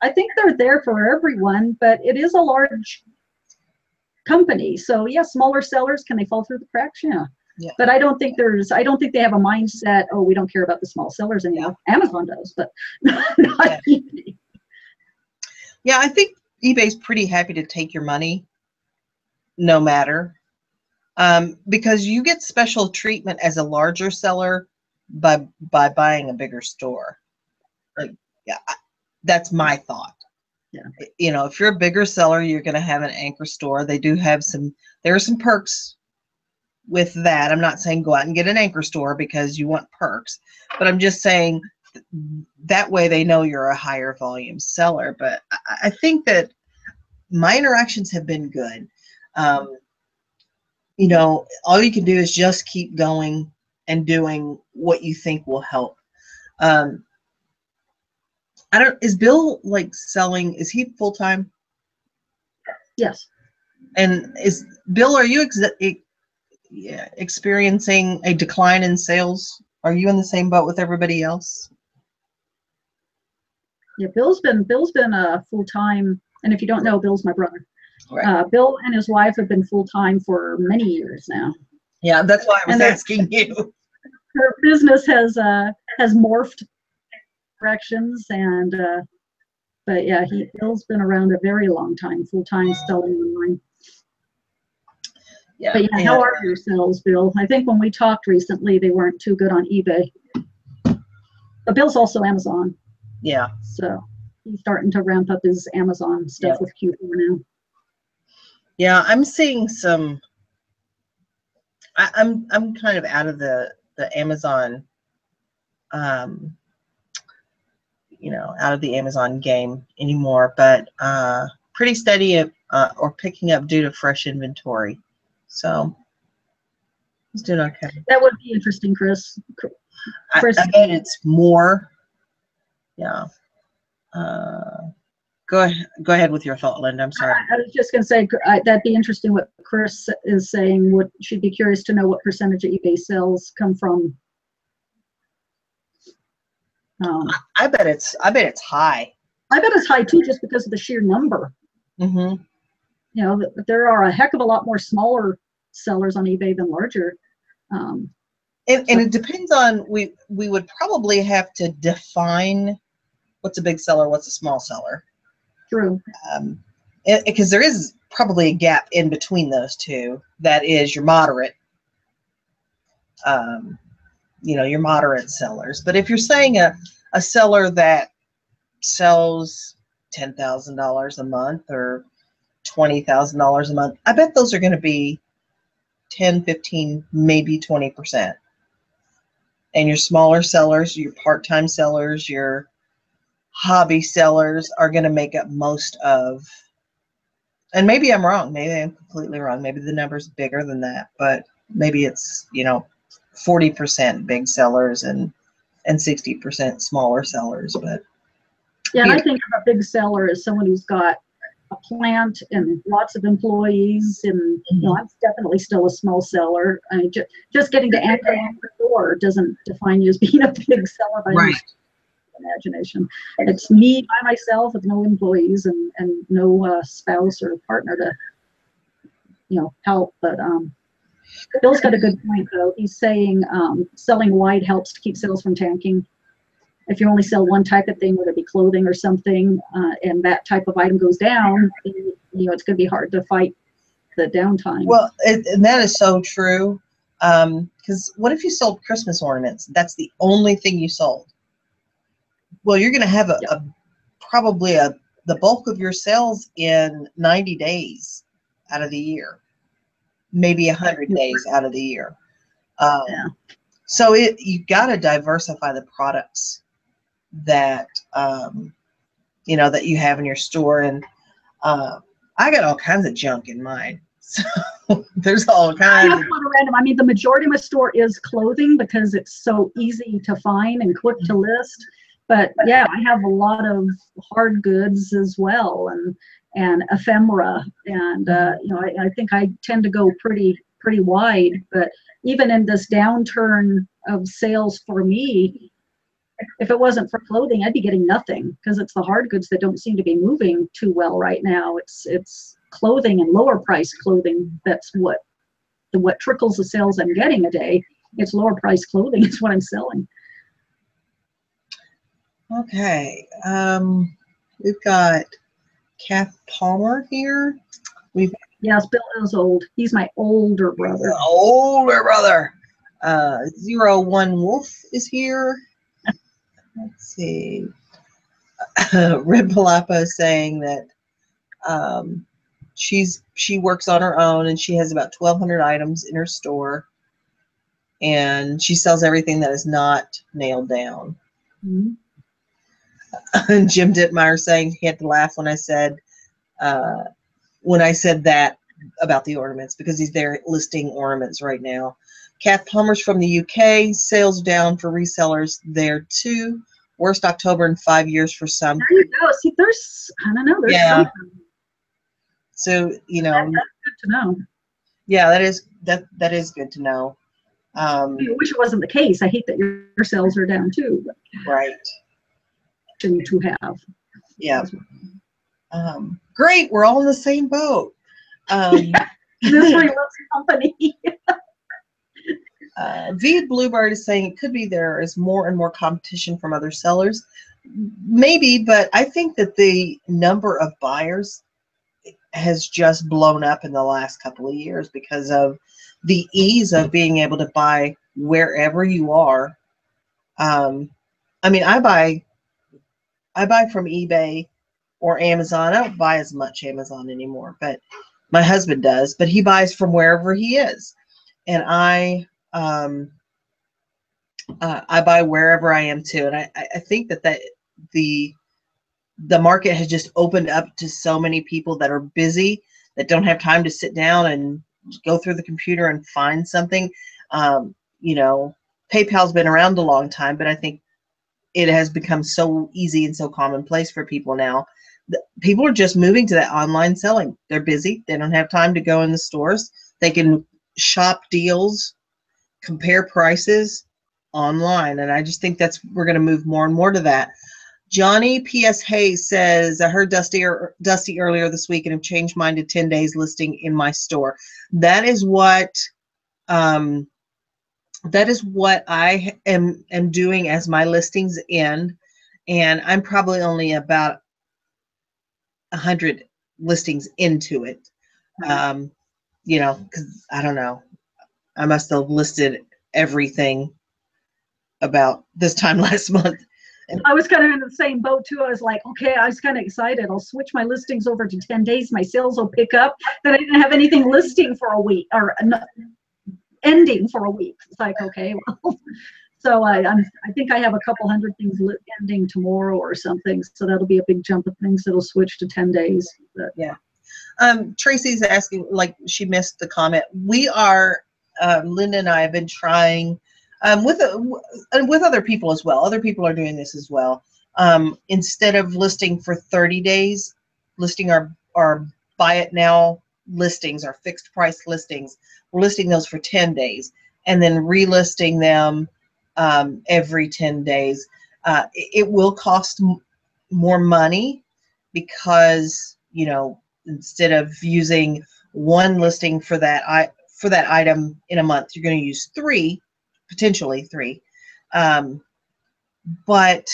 B: I think they're there for everyone, but it is a large company. So yeah, smaller sellers, can they fall through the cracks? Yeah. Yeah. But I don't think they have a mindset, oh, we don't care about the small sellers anymore. Yeah. Amazon does, but not eBay.
A: Yeah, I think eBay's pretty happy to take your money, no matter, because you get special treatment as a larger seller by buying a bigger store. Yeah, that's my thought. Yeah. If you're a bigger seller, you're going to have an anchor store. They do have there are some perks with that. I'm not saying go out and get an anchor store because you want perks, but I'm just saying that way they know you're a higher volume seller. But I think that my interactions have been good. You know, all you can do is just keep going and doing what you think will help. Is Bill like selling, is he full-time?
B: Yes.
A: And is Bill, are you experiencing a decline in sales? Are you in the same boat with everybody else?
B: Yeah, Bill's been full-time, and if you don't know, Bill's my brother.
A: Right.
B: Bill and his wife have been full-time for many years now.
A: Yeah, that's why I was asking you.
B: Her business has morphed directions, and but yeah, Bill's been around a very long time, full-time selling online.
A: Yeah.
B: But yeah, how are your sales, Bill? I think when we talked recently, they weren't too good on eBay. But Bill's also Amazon.
A: Yeah.
B: So he's starting to ramp up his Amazon stuff with Q4 now.
A: Yeah, I'm seeing some. I'm kind of out of the Amazon, you know, out of the Amazon game anymore, but pretty steady or picking up due to fresh inventory. So he's doing okay.
B: That would be interesting, Chris.
A: I bet it's more. Yeah. Go ahead with your thought, Linda. I'm sorry.
B: I was just going to say that'd be interesting what Chris is saying. Should be curious to know what percentage of eBay sales come from.
A: I bet it's high.
B: I bet it's high too, just because of the sheer number.
A: Mm-hmm.
B: You know, there are a heck of a lot more smaller sellers on eBay than larger.
A: And it depends on, we would probably have to define what's a big seller, what's a small seller.
B: True.
A: Because there is probably a gap in between those two. That is your moderate, you know, your moderate sellers. But if you're saying a seller that sells $10,000 a month or $20,000 a month, I bet those are going to be 10, 15, maybe 20%. And your smaller sellers, your part-time sellers, your hobby sellers are going to make up most of, and maybe I'm wrong. Maybe I'm completely wrong. Maybe the number's bigger than that, but maybe it's, you know, 40% big sellers and 60% smaller sellers. But
B: yeah, and I think of a big seller as someone who's got a plant and lots of employees, and you know, I'm definitely still a small seller. I mean, just getting to enter the door doesn't define you as being a big seller by any imagination. It's me by myself with no employees and no spouse or partner to, you know, help. But Bill's got a good point though. He's saying selling wide helps to keep sales from tanking. If you only sell one type of thing, whether it be clothing or something, and that type of item goes down, you know, it's going to be hard to fight the downtime. Well,
A: and that is so true. Because what if you sold Christmas ornaments? That's the only thing you sold. Well, you're going to have probably the bulk of your sales in 90 days out of the year, maybe 100 days out of the year. So you got to diversify the products that you know, that you have in your store. And I got all kinds of junk in mine. So there's all kinds.
B: Random. I mean, the majority of my store is clothing because it's so easy to find and quick to list. But yeah, I have a lot of hard goods as well, and ephemera, and you know, I think I tend to go pretty wide. But even in this downturn of sales for me, if it wasn't for clothing, I'd be getting nothing, because it's the hard goods that don't seem to be moving too well right now. It's clothing and lower price clothing that's what trickles the sales I'm getting a day. It's lower price clothing is what I'm selling.
A: Okay, we've got Kath Palmer here.
B: Yes, Bill is old. He's my older brother.
A: Older brother. 01 Wolf is here. Let's see. Red Palapa is saying that She works on her own, and she has about 1,200 items in her store, and she sells everything that is not nailed down.
B: Mhm.
A: And Jim Dittmeyer saying he had to laugh when I said that about the ornaments, because he's there listing ornaments right now. Kath Plummer's from the UK. Sales down for resellers there too. Worst October in 5 years for some.
B: There you go. See, I don't know, there's
A: Yeah.
B: something.
A: So,
B: That's good to know.
A: yeah, that is good to know.
B: I wish it wasn't the case. I hate that your sales are down too. But
A: Right.
B: to have.
A: Yeah. Great. We're all in the same boat.
B: Misery loves company.
A: Viet Bluebird is saying it could be there is more and more competition from other sellers. Maybe, but I think that the number of buyers has just blown up in the last couple of years because of the ease of being able to buy wherever you are. I mean, I buy from eBay or Amazon. I don't buy as much Amazon anymore, but my husband does. But he buys from wherever he is, and I buy wherever I am too. And I think that the market has just opened up to so many people that are busy, that don't have time to sit down and go through the computer and find something. You know, PayPal's been around a long time, but I think it has become so easy and so commonplace for people now. People are just moving to that online selling. They're busy. They don't have time to go in the stores. They can shop deals, compare prices online. And I just think we're going to move more and more to that. Johnny P.S. Hayes says, I heard Dusty earlier this week and have changed mine to 10 days listing in my store. That is what I am doing as my listings end. And I'm probably only about 100 listings into it. You know, because I don't know. I must have listed everything about this time last month.
B: I was kind of in the same boat too. I was like, okay, I was kind of excited. I'll switch my listings over to 10 days. My sales will pick up. Then I didn't have anything listing for a week or ending for a week. It's like, okay, well, so I think I have a couple hundred things ending tomorrow or something. So that'll be a big jump of things that'll switch to 10 days. But,
A: yeah. Tracy's asking, like, she missed the comment. We are, Linda and I have been trying with other people as well. Other people are doing this as well. Instead of listing for 30 days, listing our buy it now listings, our fixed price listings, we're listing those for 10 days and then relisting them every 10 days. It will cost more money because, you know, instead of using one listing for that item in a month, you're going to use potentially three. But,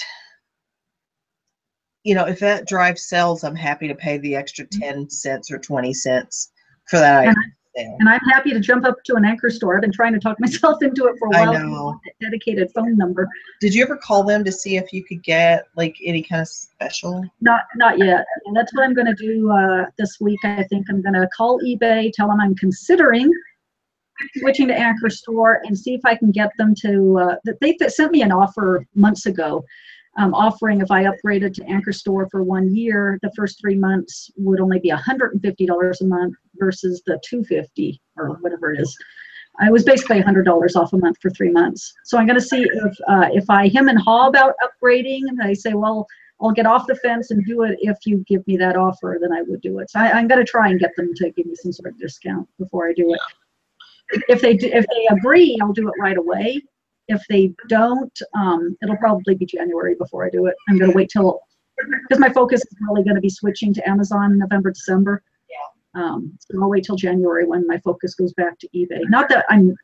A: you know, if that drives sales, I'm happy to pay the extra 10 cents or 20 cents for that item.
B: And I'm happy to jump up to an anchor store. I've been trying to talk myself into it for a while.
A: I know.
B: Dedicated phone number.
A: Did you ever call them to see if you could get like any kind of special?
B: Not yet. And that's what I'm going to do this week. I think I'm going to call eBay, tell them I'm considering switching to anchor store, and see if I can get them to. They sent me an offer months ago, offering if I upgraded to anchor store for 1 year, the first 3 months would only be $150 a month versus the $250 or whatever it is. I was basically $100 off a month for 3 months. So I'm going to see if I hem and haw about upgrading, and I say, well, I'll get off the fence and do it if you give me that offer, then I would do it. So I'm going to try and get them to give me some sort of discount before I do it. If they agree, I'll do it right away. If they don't, it'll probably be January before I do it. I'm going to wait till, because my focus is really going to be switching to Amazon in November, December. So I'll wait till January when my focus goes back to eBay. Not that I'm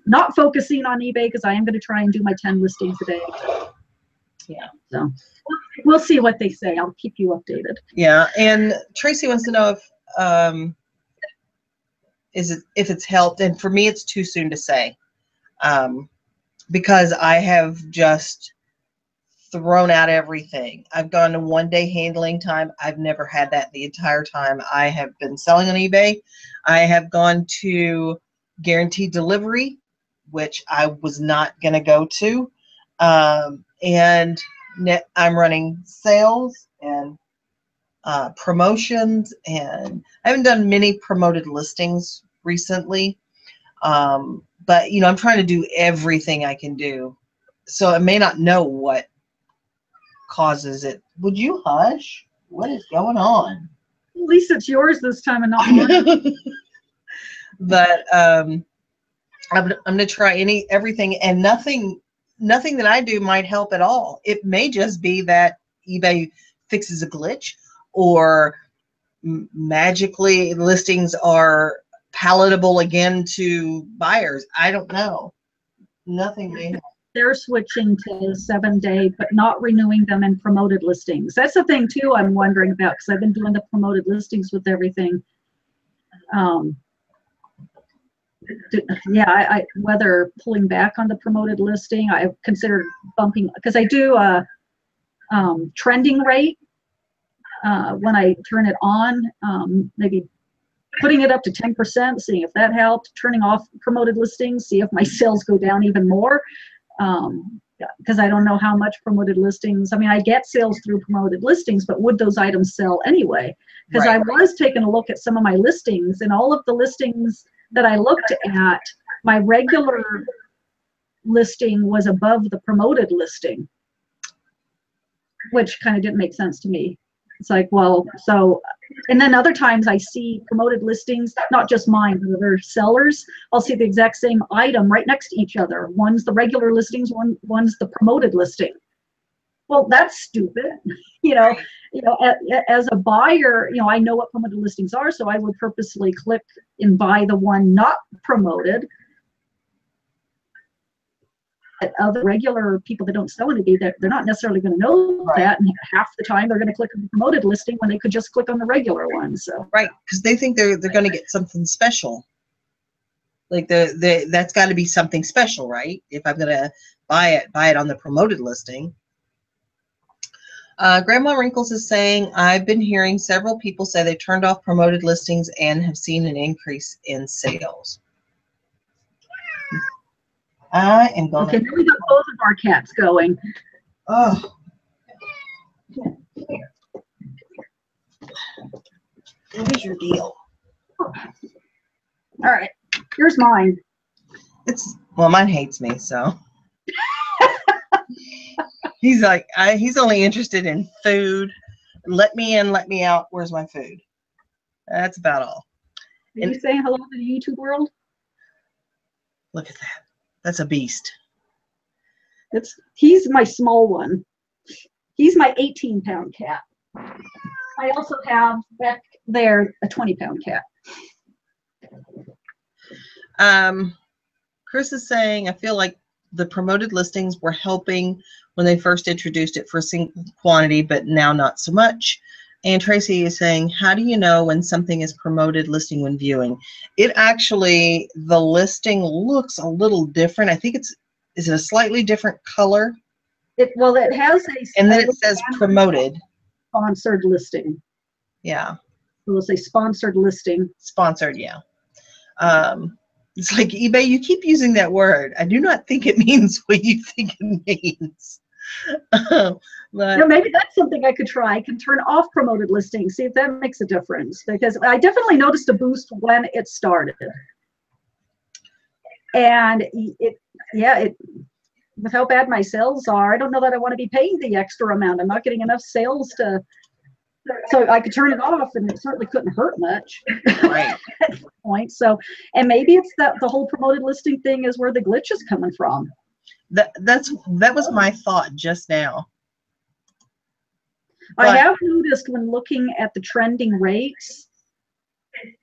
B: not focusing on eBay, because I am going to try and do my 10 listings a day.
A: Yeah.
B: So we'll see what they say. I'll keep you updated.
A: Yeah. And Tracy wants to know if it's helped. And for me, it's too soon to say. Because I have just thrown out everything. I've gone to 1 day handling time. I've never had that the entire time I have been selling on eBay. I have gone to guaranteed delivery, which I was not going to go to. And I'm running sales and promotions, and I haven't done many promoted listings recently. But, you know, I'm trying to do everything I can do. So I may not know what causes it. Would you hush? What is going on?
B: At least it's yours this time and not mine.
A: But I'm going to try everything, and nothing that I do might help at all. It may just be that eBay fixes a glitch, or magically listings are palatable again to buyers. I don't know. Nothing may help.
B: They're switching to 7-day, but not renewing them in promoted listings. That's the thing too I'm wondering about, because I've been doing the promoted listings with everything. Yeah, whether pulling back on the promoted listing, I've considered bumping, because I do a trending rate when I turn it on, maybe putting it up to 10%, seeing if that helped, turning off promoted listings, see if my sales go down even more. Because I don't know how much promoted listings, I mean, I get sales through promoted listings, but would those items sell anyway? Because I was taking a look at some of my listings, and all of the listings that I looked at, my regular listing was above the promoted listing, which kind of didn't make sense to me. It's like, well, so, and then other times I see promoted listings, not just mine, but other sellers. I'll see the exact same item right next to each other. One's the regular listings, one's the promoted listing. Well, that's stupid. You know, as a buyer, you know, I know what promoted listings are, so I would purposely click and buy the one not promoted. Other regular people that don't sell anything, they're not necessarily going to know that, and half the time they're going to click on the promoted listing when they could just click on the regular one. So
A: because they think they're going to get something special. Like that's got to be something special, right? If I'm going to buy it on the promoted listing. Grandma Wrinkles is saying, I've been hearing several people say they turned off promoted listings and have seen an increase in sales. I am going.
B: Okay, now we got both of our cats going.
A: Oh. What is your deal?
B: All right, here's mine.
A: Well, mine hates me, so. He's like, he's only interested in food. Let me in, let me out. Where's my food? That's about all.
B: Are you saying hello to the YouTube world?
A: Look at that. That's a beast.
B: He's my small one. He's my 18-pound cat. I also have back there a 20-pound cat.
A: Chris is saying, I feel like the promoted listings were helping when they first introduced it for a single quantity, but now not so much. And Tracy is saying, how do you know when something is promoted listing when viewing? It actually, the listing looks a little different. I think is it a slightly different color?
B: It has a,
A: and then it says promoted.
B: Sponsored listing.
A: Yeah.
B: It will say sponsored listing.
A: Sponsored, yeah. It's like eBay, you keep using that word. I do not think it means what you think it means. But
B: maybe that's something I could try. I can turn off promoted listings, see if that makes a difference, because I definitely noticed a boost when it started. And with how bad my sales are, I don't know that I want to be paying the extra amount. I'm not getting enough sales so I could turn it off, and it certainly couldn't hurt much.
A: Right.
B: At this point. So, and maybe it's that the whole promoted listing thing is where the glitch is coming from.
A: That was my thought just now.
B: I have noticed when looking at the trending rates,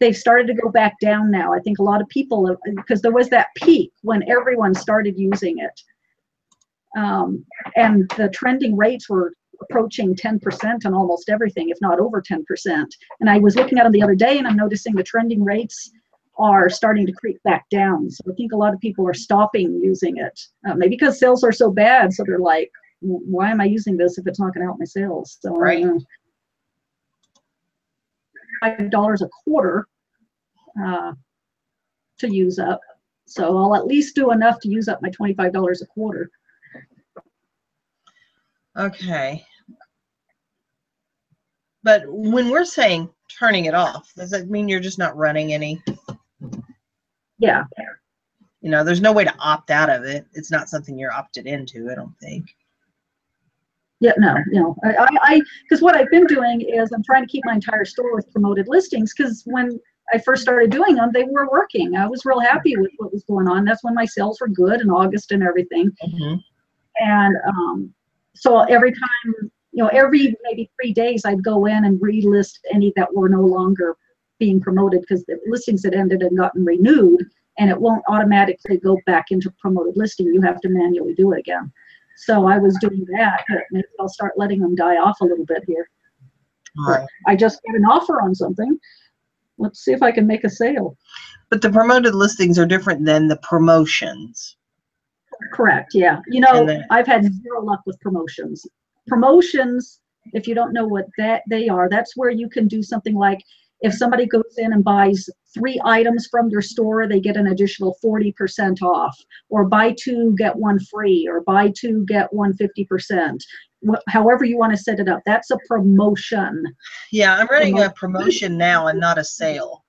B: they've started to go back down now. I think a lot of people, because there was that peak when everyone started using it. And the trending rates were approaching 10% on almost everything, if not over 10%. And I was looking at them the other day, and I'm noticing the trending rates are starting to creep back down. So I think a lot of people are stopping using it, maybe because sales are so bad. So they're like, why am I using this if it's not going to help my sales? So
A: Right.
B: $5 a quarter to use up. So I'll at least do enough to use up my $25 a quarter.
A: Okay. But when we're saying turning it off, does that mean you're just not running any?
B: Yeah.
A: You know, there's no way to opt out of it. It's not something you're opted into, I don't think.
B: Yeah, no. Because what I've been doing is I'm trying to keep my entire store with promoted listings, because when I first started doing them, they were working. I was real happy with what was going on. That's when my sales were good in August and everything.
A: Mm-hmm.
B: And so every time, every maybe 3 days, I'd go in and relist any that were no longer being promoted, because the listings had ended and gotten renewed, and it won't automatically go back into promoted listing. You have to manually do it again. So I was doing that, but maybe I'll start letting them die off a little bit here.
A: Right.
B: I just got an offer on something. Let's see if I can make a sale.
A: But the promoted listings are different than the promotions.
B: Correct, yeah. I've had zero luck with promotions. Promotions, if you don't know what they are, that's where you can do something like, if somebody goes in and buys 3 items from your store, they get an additional 40% off, or buy 2, get 1 free, or buy 2, get 1 50%. However you want to set it up, that's a promotion.
A: Yeah, I'm running a promotion now and not a sale,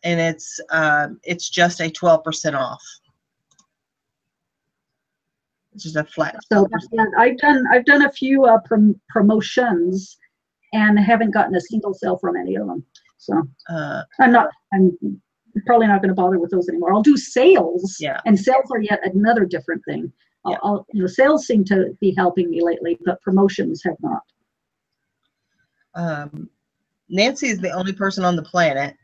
A: and it's just a 12% off. It's just a flat.
B: So I've done a few promotions and haven't gotten a single sale from any of them. So I'm probably not going to bother with those anymore. I'll do sales,
A: yeah.
B: And sales are yet another different thing.
A: Yeah.
B: Sales seem to be helping me lately, but promotions have not.
A: Nancy is the only person on the planet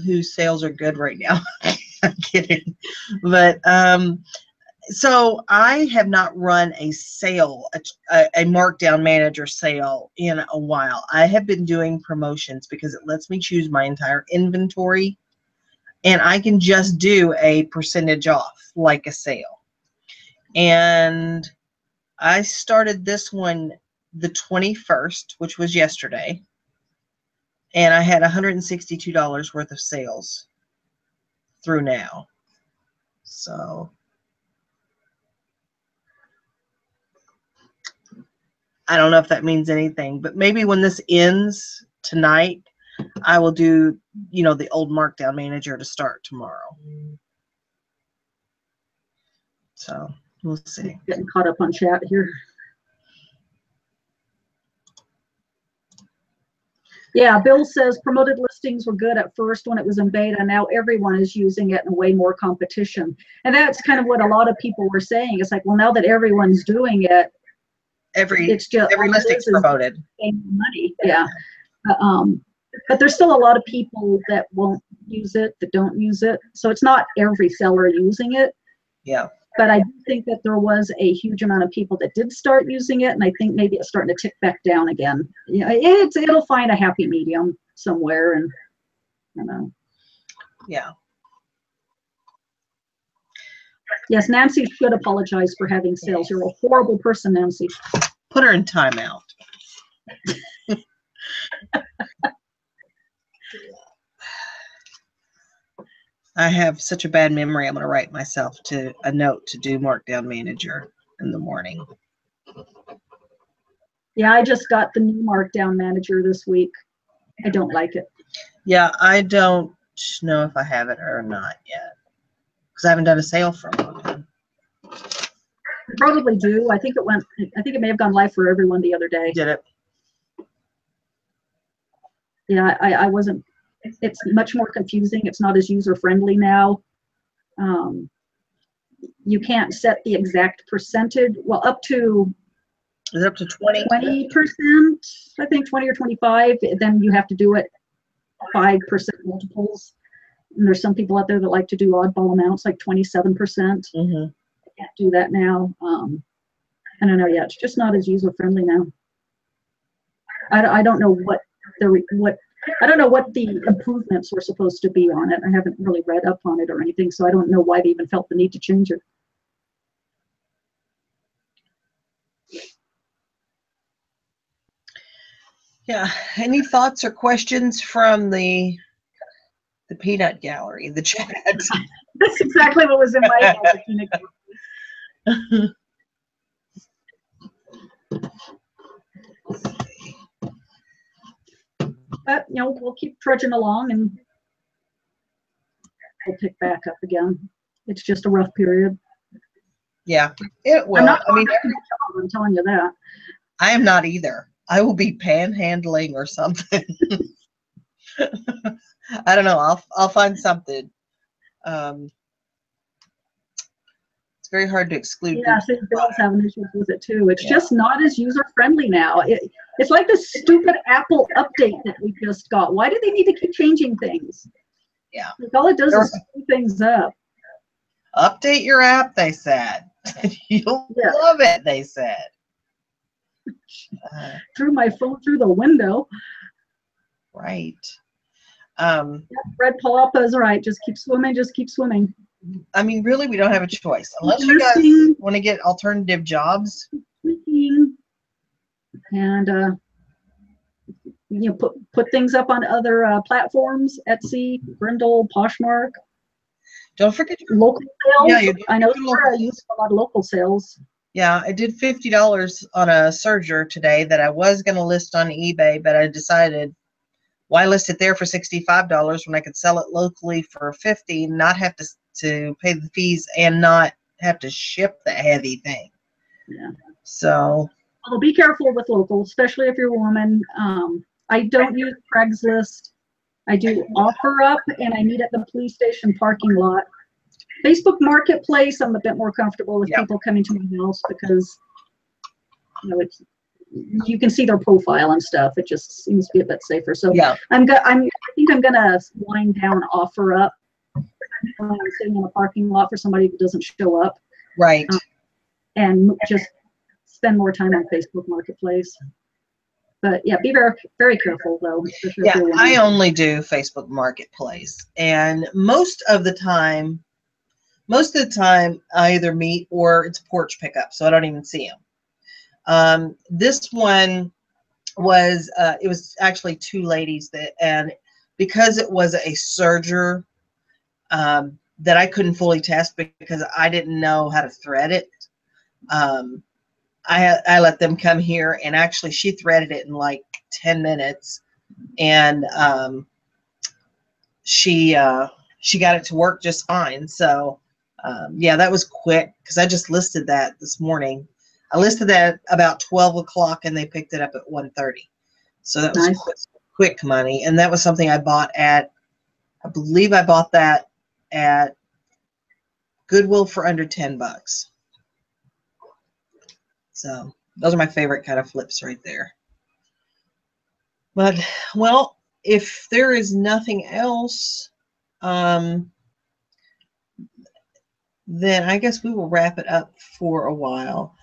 A: whose sales are good right now. I'm kidding, but so I have not run a sale, a markdown manager sale in a while. I have been doing promotions because it lets me choose my entire inventory, and I can just do a percentage off like a sale. And I started this one the 21st, which was yesterday, and I had $162 worth of sales through now. So I don't know if that means anything, but maybe when this ends tonight, I will do, the old markdown manager to start tomorrow. So we'll see.
B: Getting caught up on chat here. Yeah, Bill says promoted listings were good at first when it was in beta. Now everyone is using it and way more competition. And that's kind of what a lot of people were saying. It's like, well, now that everyone's doing it,
A: every listing's promoted.
B: Money, yeah. But there's still a lot of people that won't use it, that don't use it. So it's not every seller using it.
A: Yeah.
B: But I do think that there was a huge amount of people that did start using it, and I think maybe it's starting to tick back down again. It'll find a happy medium somewhere, and
A: Yeah.
B: Yes, Nancy should apologize for having sales. You're a horrible person, Nancy.
A: Put her in timeout. I have such a bad memory. I'm going to write myself a note to do markdown manager in the morning.
B: Yeah, I just got the new markdown manager this week. I don't like it.
A: Yeah, I don't know if I have it or not yet, because I haven't done a sale for a long time.
B: I probably do. I think it may have gone live for everyone the other day.
A: Did it?
B: Yeah, I wasn't. It's much more confusing. It's not as user-friendly now. You can't set the exact percentage. Well, up to...
A: Is it up to 20%?
B: I think 20 or 25. Then you have to do it 5% multiples. And there's some people out there that like to do oddball amounts, like 27%.
A: Mm-hmm.
B: I can't do that now. I don't know yet. It's just not as user-friendly now. I don't know what the improvements were supposed to be on it. I haven't really read up on it or anything, so I don't know why they even felt the need to change it.
A: Yeah. Any thoughts or questions from the peanut gallery, the chat?
B: That's exactly what was in my head. The peanut gallery. But we'll keep trudging along, and we'll pick back up again. It's just a rough period.
A: Yeah, it will.
B: I'm not
A: I mean,
B: I'm telling you that.
A: I am not either. I will be panhandling or something. I don't know. I'll find something. It's very hard to exclude.
B: Yeah, I think Bill's having issues with it too. It's just not as user friendly now. It's like this stupid Apple update that we just got. Why do they need to keep changing things?
A: Yeah.
B: Like all it does is screw things up.
A: Update your app, they said. You'll love it, they said.
B: Threw my phone through the window.
A: Right.
B: Red Papa's right. Just keep swimming. Just keep swimming.
A: I mean, really, we don't have a choice unless you guys want to get alternative jobs.
B: And put things up on other platforms: Etsy, Brindle, Poshmark.
A: Don't forget your
B: local sales.
A: Yeah,
B: I know Sarah used a lot of local sales.
A: Yeah, I did $50 on a serger today that I was going to list on eBay, but I decided, why list it there for $65 when I could sell it locally for $50, not have to pay the fees and not have to ship the heavy thing.
B: Yeah.
A: So.
B: Well, be careful with local, especially if you're a woman. I don't use Craigslist. I do OfferUp, and I meet at the police station parking lot. Facebook Marketplace, I'm a bit more comfortable with people coming to my house because you can see their profile and stuff. It just seems to be a bit safer. So I think I'm gonna wind down OfferUp when I'm sitting in a parking lot for somebody who doesn't show up.
A: Right.
B: And just spend more time on Facebook Marketplace. But yeah, be very, very careful though.
A: Yeah, I only do Facebook Marketplace, and most of the time I either meet or it's porch pickup, so I don't even see them. This one was it was actually two ladies and because it was a serger that I couldn't fully test because I didn't know how to thread it. I let them come here, and actually she threaded it in like 10 minutes, and she got it to work just fine. So yeah, that was quick because I just listed that this morning. I listed that about 12 o'clock, and they picked it up at 1:30. So that was quick money, and that was something I bought at, I believe I bought that at Goodwill for under $10. So those are my favorite kind of flips right there. But, well, if there is nothing else, then I guess we will wrap it up for a while.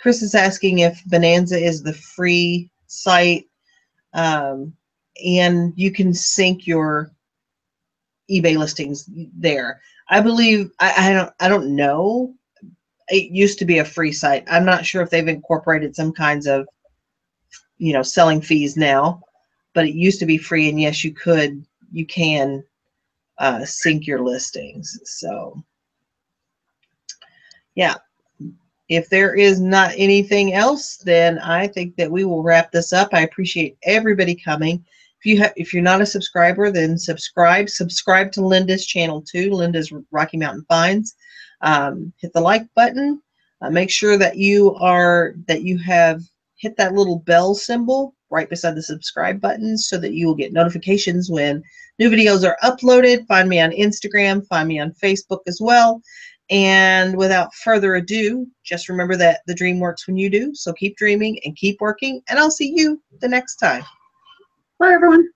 A: Chris is asking if Bonanza is the free site, and you can sync your eBay listings there. I believe, I don't know. It used to be a free site. I'm not sure if they've incorporated some kinds of, selling fees now, but it used to be free, and yes, you can sync your listings. So yeah, if there is not anything else, then I think that we will wrap this up. I appreciate everybody coming. If you're not a subscriber, then subscribe to Linda's channel too, Linda's Rocky Mountain Finds. Hit the like button. Make sure that you have hit that little bell symbol right beside the subscribe button so that you will get notifications when new videos are uploaded. Find me on Instagram, find me on Facebook as well. And without further ado, just remember that the dream works when you do. So keep dreaming and keep working, and I'll see you the next time.
B: Bye, everyone.